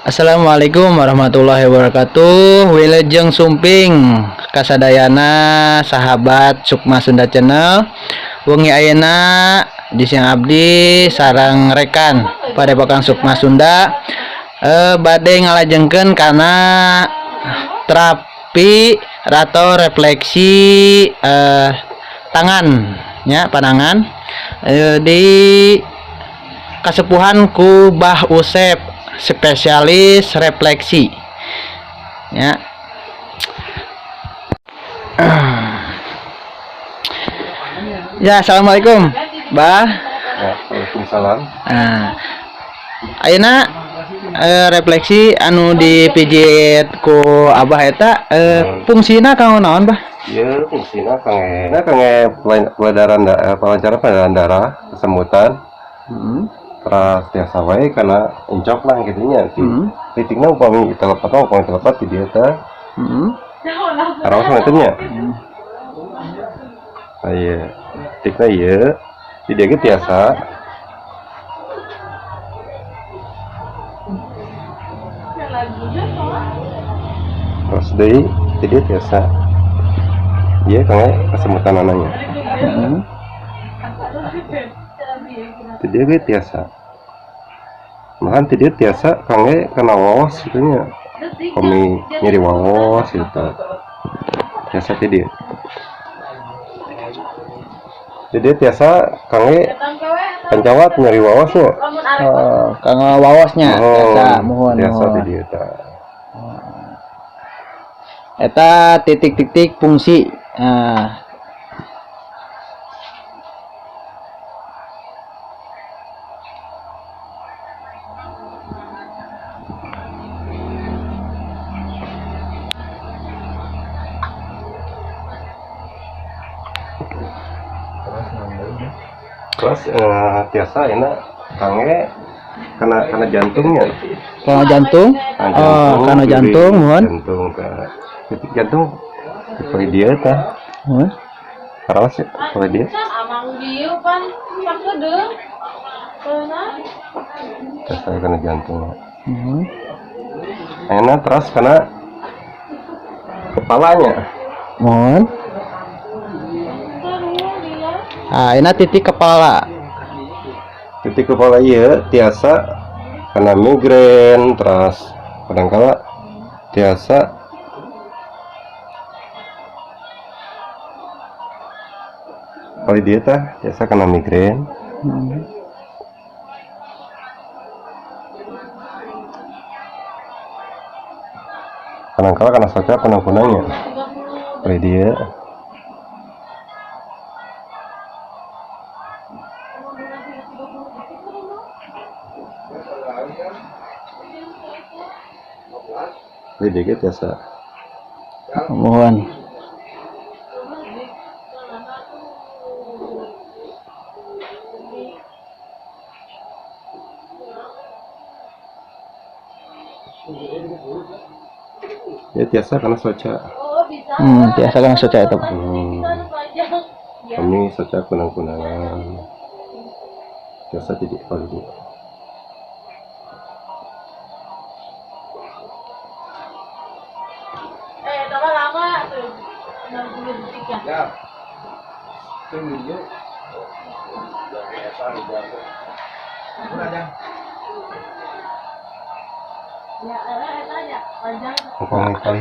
Assalamualaikum warahmatullahi wabarakatuh. Wilujeng sumping kasadayana sahabat Sukma Sunda Channel. Wengi ayeuna di siang abdi sarang rekan Padepokan Sukma Sunda bade ngalajengkeun kana terapi atau refleksi tangan nya panangan di kasepuhan ku Bah Usep spesialis refleksi ya. Ya, assalamualaikum Bah. Waalaikumsalam. Ayeuna refleksi anu dipijit ku Abah eta fungsina kanggo naon Bah? Ieu fungsina kangge wawancara peredaran darah kesemutan. Terus tiasa wae kana encok lah gitunya sih. Titikna upami telepat di dia teh. Karaos mah teh nya. Aya titikna ieu di dia ge tiasa terus deui di dia tiasa ieu kangge kesemutan ananya. Tidak ge tiasa malahan tidak tiasa kangge kena wawas gitunya kami nyeri wawas gitu tiasa tidak tiasa kangge pencawat nyeri wawasnya Kanggo wawasnya biasa mohon tiasa tidak eta titik-titik fungsi. terus tiasa enak kangge karena jantungnya Kalau jantung, karena jantung, mohon. Jantung ke titik jantung seperti dia tah. Karaos ya, seperti dia. Terus karena jantung. Enak terus karena kepalanya. Mohon. Enak titik kepala. Titik kepala iya tiasa kena migrain terus kadangkala tiasa kali dia tah tiasa kena migrain. Kadangkala kena saja penampunannya kali dia. Dikit biasa. Mohon. Ya biasa karena soca. Biasa kan soca itu. Kami soca kunang-kunangan. Biasa tidak kali ini. Ya. Tunggu.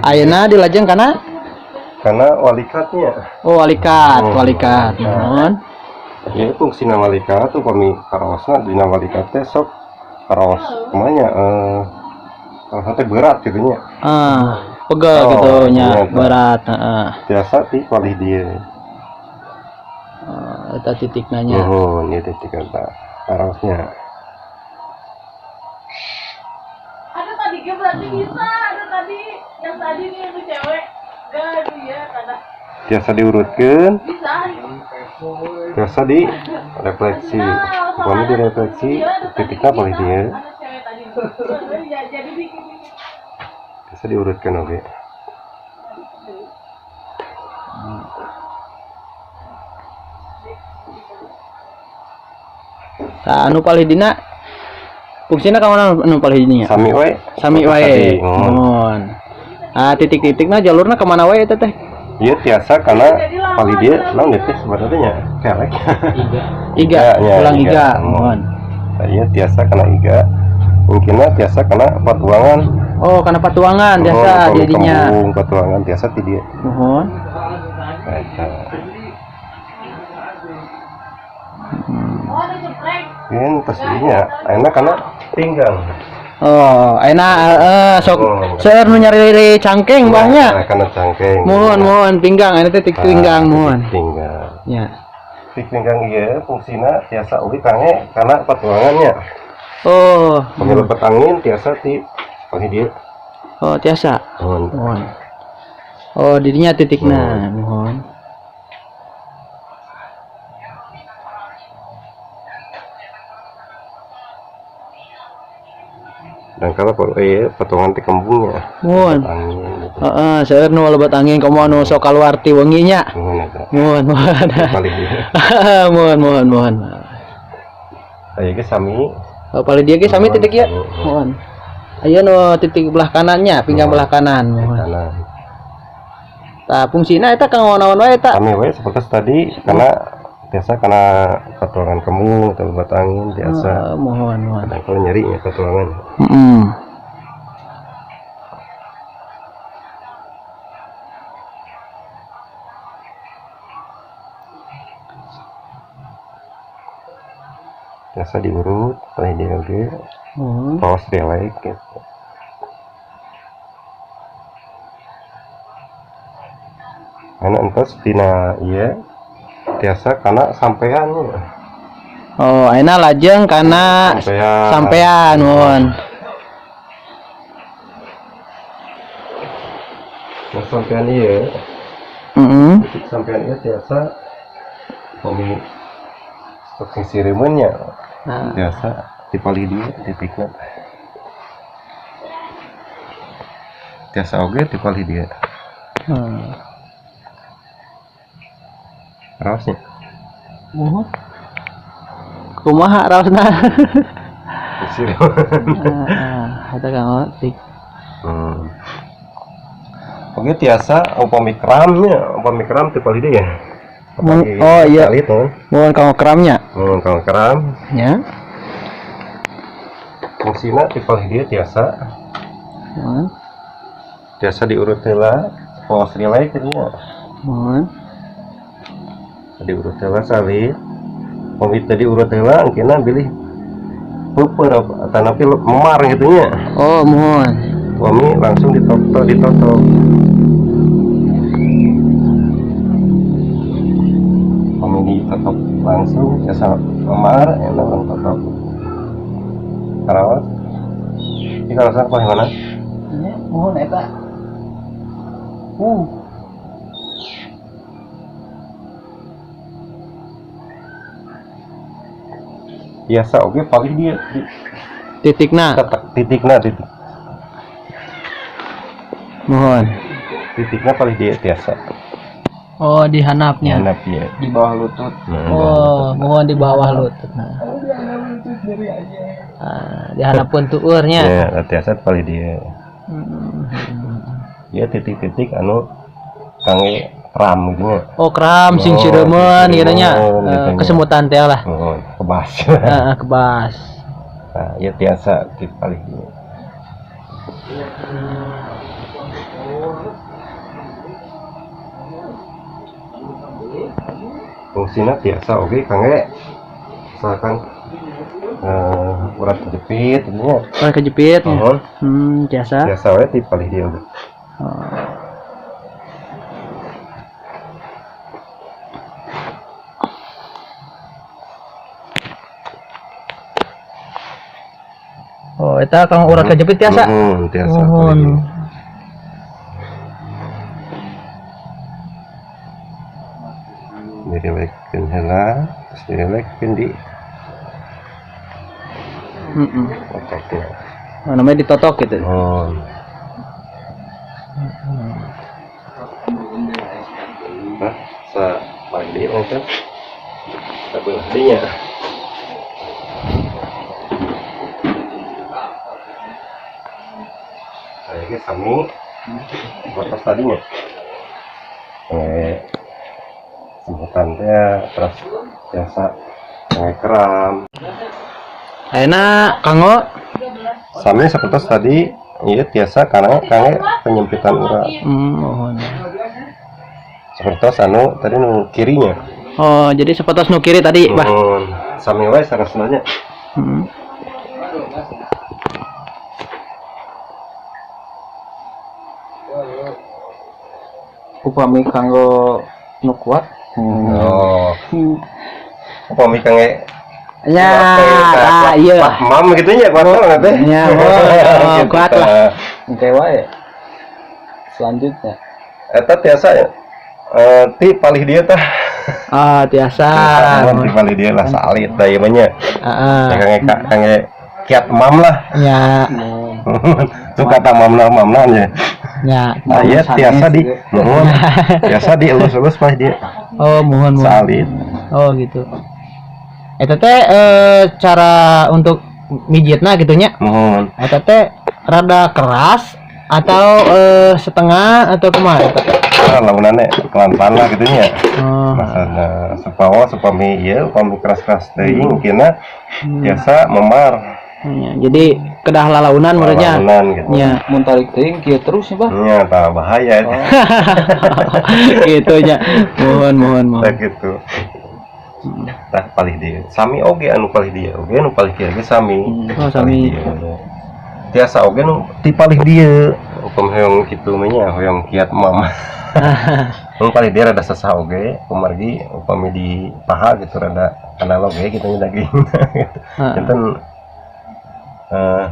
Ayeuna dilajeng karena walikatnya. Oh, walikat. Mohon. Ya fungsi nama walikat tuh kami karaosna dina walikat teh sok karaos kumanya karaos berat gitu nya. Pegel gitu nya berat. Biasa ti palih dia. Eta titik nanya. Ini titik eta karaosnya. Ada tadi ke berarti bisa, ada tadi yang tadi nih yang cewek. Gaduh ya kada. Biasa diurutkeun. Bisa. Biasa di refleksi. Pokoknya di refleksi titiknya palih dia. Jadi bikin Biasa diurutkan oke. Anu palih dina Fungsina ka mana anu palihnya? Sami wae. Sami wae. Mohon. Ah titik-titikna jalurna kemana wae eta teh? Iya tiasa karena pali dia naon teh sebenarnya kelek. Iga, ulang iga. Mohon. Iya tiasa karena iga. Mungkinnya tiasa karena patuangan. Oh, karena patuangan biasa jadinya. Patuangan tiasa ti dia. Mohon. Eta. Oh, ada jeprek. Yen pastinya enak karena pinggang. Oh, enak sok seueur nu nyari cangkeng bahnya. Nah, karena cangkeng. Mohon pinggang, ini titik pinggang mohon. Pinggang. Ya. Titik pinggang iya fungsina tiasa ugi kange karena patuangannya. Oh, Pengelebet angin tiasa ti pagi dia. oh tiasa. Mohon. Mohon. Oh, dirinya titikna, mohon. Dan kalau potongan ti kembungnya. Mohon. Angin gitu. Heeh, seueur nu lebat angin komo anu sok kaluar ti wenginya. Mohon eta. Mohon. Paling dia. Mohon. Aya ge sami. Oh, paling dia ge sami titik ya. Sami. Mohon. Aya nu titik belah kanannya, pinggang belah kanan, mohon. Kanan. Tah fungsina eta kang naon wae eta? Sami wae seperti tadi karena biasa karena patuangan kembung atau lebat angin biasa. Mohon. Kadang kalau nyeri ya patuangan. Heeh. Biasa diurut, paling dia oge. Mohon. Paus delek gitu. Karena entos tina iya biasa karena sampeannya. Oh, ayeuna lajeng kana sampean mohon. Nah, sampean iya. Heeh. Sampean iya biasa kami stok sirimennya. Nah, Biasa dipali dia titiknya. Biasa oge dipali dia. Raosnya. Mohon. Kumaha raosna? Sirimen. Eta kang tik. Oke tiasa upami kram dipali dia. Oh iya. Kali tuh. Mohon kang keramnya. Kalau keram, Ya. fungsina dipali dia tiasa. Mohon. Tiasa diurut heula, pos relay kayaknya. Mohon. Diurut heula salih. Pamit tadi urut heula engkeuna bilih puper tanapi memar gitu nya. Oh, mohon. Kami langsung ditotok. Kami ditotok langsung biasa memar enak orang totok. Karawat. Ini kalau apa gimana? Ya, mohon eta. Biasa oke paling dia Titikna. titiknya Mohon. titiknya paling dia biasa. Oh, di hanapnya. Enak ya. Di bawah lutut. Nah, Oh, mohon di bawah lutut. Nah. Di hanapun tuurnya. ya biasa paling dia. Ya titik-titik anu kange ram gitu nya. Oh, kram sing siremen gitu nya. Kesemutan teh lah. Kebas. Kebas. Nah, ya biasa di paling dia. Fungsina biasa oke kange misalkan urat kejepit gitu nya. Oh, kejepit. Mohon. Biasa. Biasa wae di paling dia udah. Oh, eta kang urat kejepit biasa. Biasa. Mohon. Direlekkeun heula, terus direlekkeun di ototnya. Oh, namanya ditotok gitu. Oh. Nah, paling dia kan sebelah dia. lagi sami batas tadinya sebutan teh terus biasa keram enak kanggo sami seperti tadi iya biasa karena kange penyempitan urat mohon seperti anu tadi nu kirinya oh jadi sepetos nu kiri tadi bah sami wae sarasnanya upami kanggo nu kuat oh upami kange nya iya mam gitu nya kuat banget teh nya kuat lah engke wae selanjutnya eta tiasa ya ti palih dia tah tiasa ti palih dia lah salit da ieu nya kange kiat mam lah nya tuh kata mamna nya nya aya tiasa di mohon tiasa di elus-elus palih dia oh mohon salit oh gitu eta teh cara untuk mijitna gitu nya mohon eta teh rada keras atau setengah atau kumaha eta teh lamunane pelan-pelan lah gitu nya oh maksudna supami ieu upami keras-keras teuing kina biasa memar ya, jadi kedah lalaunan menurutnya gitu. Ya, mun tarik teuing kieu terus ya, Bang. Nya tah bahaya eta. Gitu nya. Mohon. Tah gitu. Tah palih dia. Sami oge anu palih dia, oge anu palih kieu ge sami. Oh, sami. Tiasa oge nu ti palih dia. Upam hoyong kitu mah nya, hoyong kiat mama. Mun palih dia rada sesah oge, kumargi upami di paha gitu rada analog ge kitu nya daging. Enten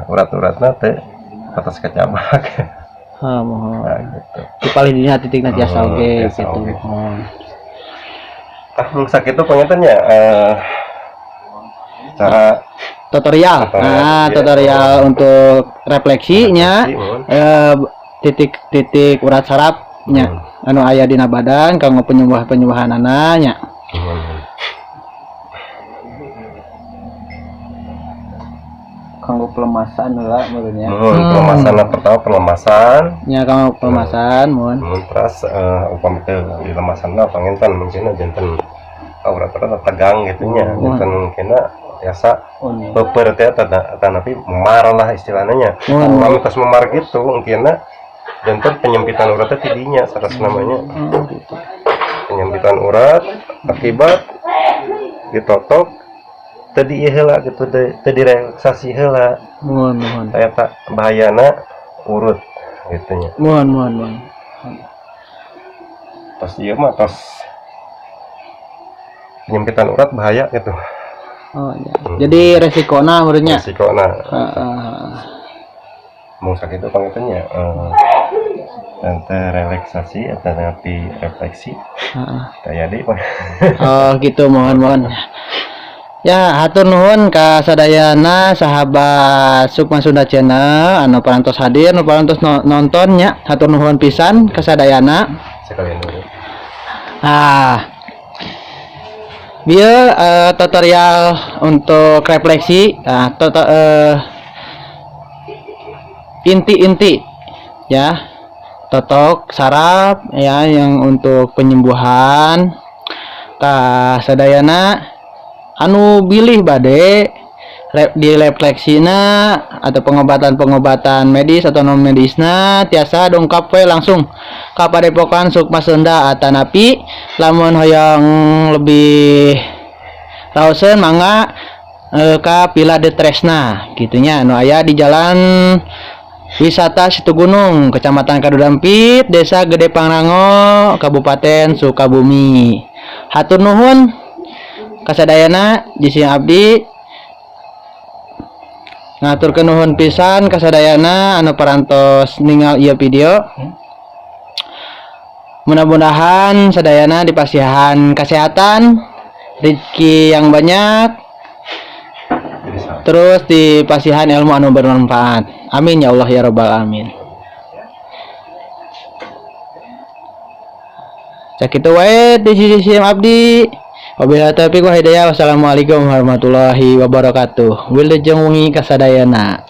urat-uratna teh atas kecabak. Mohon. Nah, gitu. Di paling dina titikna tiasa oge tiasa gitu. oge. Mohon. Sakitu pengertiannya cara Tutorial. Tutorial untuk refleksinya titik-titik urat sarafnya anu aya dina badan kanggo penyembuhan ananya. Kanggo pelemasan lah menurutnya. Pelemasan pertama pelemasan. Ya kanggo pelemasan mohon. Terus upami teh di lemasanna pangentan mungkin janten urat-urat tegang gitu nya. Janten kena biasa beber teh tanapi memar lah istilahnya. Upami tos memar gitu mungkin janten penyempitan uratnya tidinya saras namanya. Penyempitan urat akibat ditotok tadi heula gitu tadi relaksasi heula mohon saya tak bahayana urut gitunya mohon pas iya mah pas penyempitan urat bahaya gitu ya. Jadi resikona menurutnya resikona mau sakit itu panggilnya nanti relaksasi atau nanti refleksi kayak di oh gitu mohon ya hatur nuhun ka sadayana sahabat Sukma Sunda Channel anu parantos hadir anu parantos nontonnya hatur nuhun pisan ka sadayana sekalian dulu bieu tutorial untuk refleksi inti-inti ya totok saraf ya yang untuk penyembuhan ka sadayana anu bilih bade di refleksina atau pengobatan medis atau non medisna tiasa dongkap we langsung ka Padepokan Sukma Sunda atanapi lamun hoyong lebih raoseun mangga ka Villa de Tresna gitunya anu aya di Jalan Wisata Situgunung, Kecamatan Kadudampit, Desa Gede Pangrango, Kabupaten Sukabumi. Hatur nuhun kasadayana jising abdi ngaturkeun nuhun pisan kasadayana anu parantos ningal ieu video. Mudah-mudahan sadayana dipasihan kesehatan, rezeki yang banyak, terus dipasihan ilmu anu bermanfaat. Amin ya Allah ya rabbal alamin. Sakitu wae di sisi abdi. Wabillahi taufiq wa hidayah. Wassalamualaikum warahmatullahi wabarakatuh. Wilujeng wengi kasadayana.